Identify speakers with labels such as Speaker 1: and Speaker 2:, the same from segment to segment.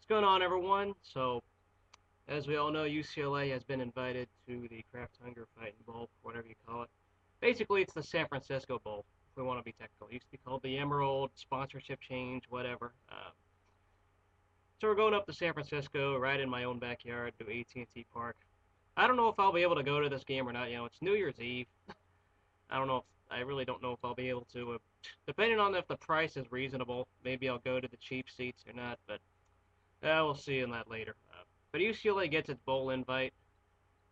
Speaker 1: going on, everyone? So, as we all know, UCLA has been invited to the Kraft Hunger Fighting Bowl, whatever you call it. Basically, it's the San Francisco Bowl, if we want to be technical. It used to be called the Emerald, sponsorship change, whatever. So we're going up to San Francisco, right in my own backyard, to AT&T Park. I don't know if I'll be able to go to this game or not. It's New Year's Eve. I don't know if I really don't know if I'll be able to. Depending on if the price is reasonable, maybe I'll go to the cheap seats or not. But we'll see on that later. But UCLA gets its bowl invite.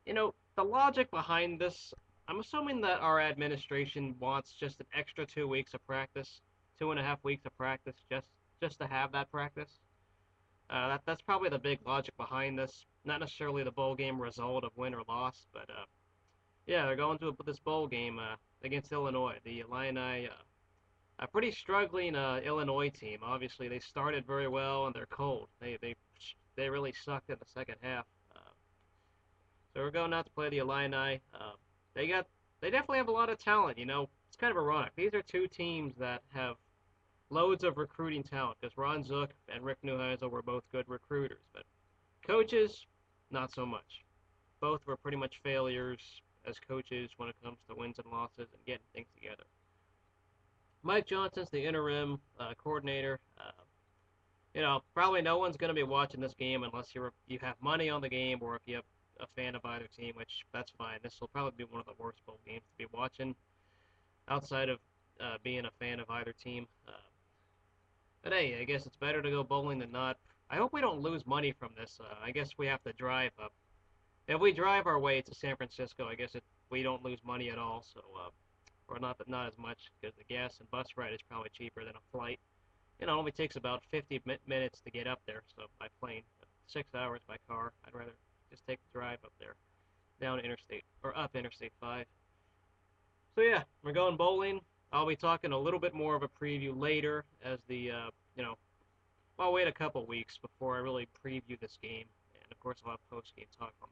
Speaker 1: The logic behind this, I'm assuming that our administration wants just an extra 2 weeks of practice, 2.5 weeks of practice, just to have that practice. That's probably the big logic behind this. Not necessarily the bowl game result of win or loss, but yeah, they're going to this bowl game against Illinois. The Illini, a pretty struggling Illinois team. Obviously, they started very well and they're cold. They really sucked in the second half. So we're going out to play the Illini. They got they definitely have a lot of talent. It's kind of ironic. These are two teams that have loads of recruiting talent because Ron Zook and Rick Neuheisel were both good recruiters, but coaches, not so much. Both were pretty much failures as coaches when it comes to wins and losses and getting things together. Mike Johnson's the interim coordinator. Probably no one's going to be watching this game unless you have money on the game or if you have a fan of either team, which that's fine. This will probably be one of the worst bowl games to be watching outside of being a fan of either team. But hey, I guess it's better to go bowling than not. I hope we don't lose money from this. I guess we have to drive up. If we drive our way to San Francisco, I guess we don't lose money at all. So, or not as much because the gas and bus ride is probably cheaper than a flight. It only takes about 50 minutes to get up there, so by plane, 6 hours by car. I'd rather just take the drive up there, down Interstate, or up Interstate 5. So yeah, we're going bowling. I'll be talking a little bit more of a preview later as I'll wait a couple weeks before I really preview this game. And of course I'll have post-game talk on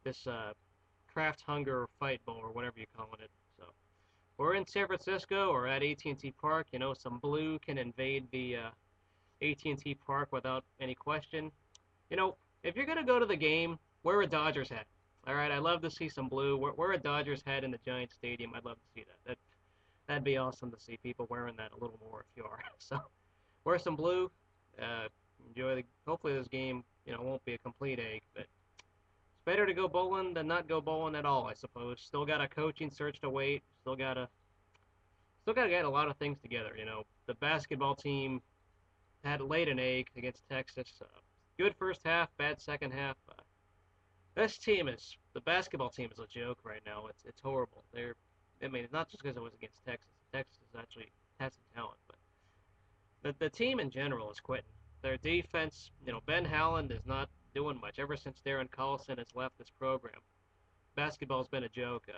Speaker 1: this Kraft Hunger Fight Bowl or whatever you're calling it. So we're in San Francisco or at AT&T Park. Some blue can invade the AT&T Park without any question. If you're gonna go to the game, wear a Dodgers hat. All right, I love to see some blue. Wear a Dodgers hat in the Giant Stadium. I'd love to see that. That'd be awesome to see people wearing that a little more if you are. So wear some blue. Enjoy the. Hopefully this game, won't be a complete egg, but it's better to go bowling than not go bowling at all, I suppose. Still got a coaching search to wait. Still gotta get a lot of things together. The basketball team had laid an egg against Texas. Good first half, bad second half. The basketball team is a joke right now. It's horrible. It's not just because it was against Texas. Texas actually has some talent, but the team in general is quitting. Their defense, Ben Howland is not doing much ever since Darren Collison has left this program. Basketball's been a joke.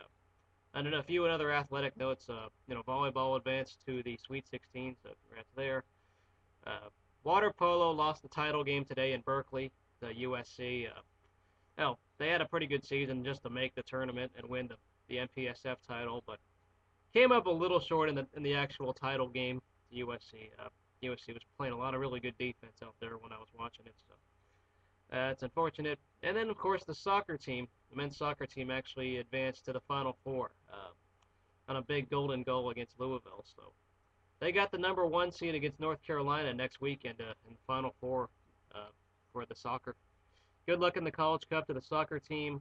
Speaker 1: And then a few other athletic notes. Volleyball advanced to the Sweet 16, so congrats there. Water polo lost the title game today in Berkeley, the USC. They had a pretty good season just to make the tournament and win the MPSF title, but came up a little short in the actual title game to USC. USC was playing a lot of really good defense out there when I was watching it, so it's unfortunate. And then, of course, the men's soccer team actually advanced to the Final Four on a big golden goal against Louisville, so they got the number one seed against North Carolina next weekend in the Final Four for the soccer. Good luck in the College Cup to the soccer team.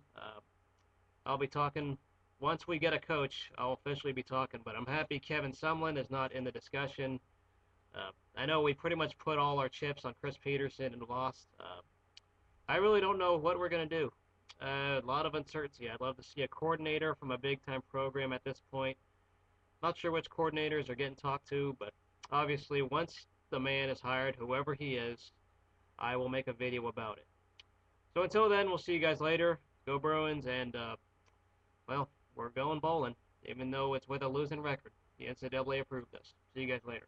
Speaker 1: I'll be talking once we get a coach. I'll officially be talking, but I'm happy Kevin Sumlin is not in the discussion. I know we pretty much put all our chips on Chris Peterson and lost. I really don't know what we're going to do. A lot of uncertainty. I'd love to see a coordinator from a big-time program at this point. Not sure which coordinators are getting talked to, but obviously once the man is hired, whoever he is, I will make a video about it. So until then, we'll see you guys later. Go Bruins, and, we're going bowling, even though it's with a losing record. The NCAA approved us. See you guys later.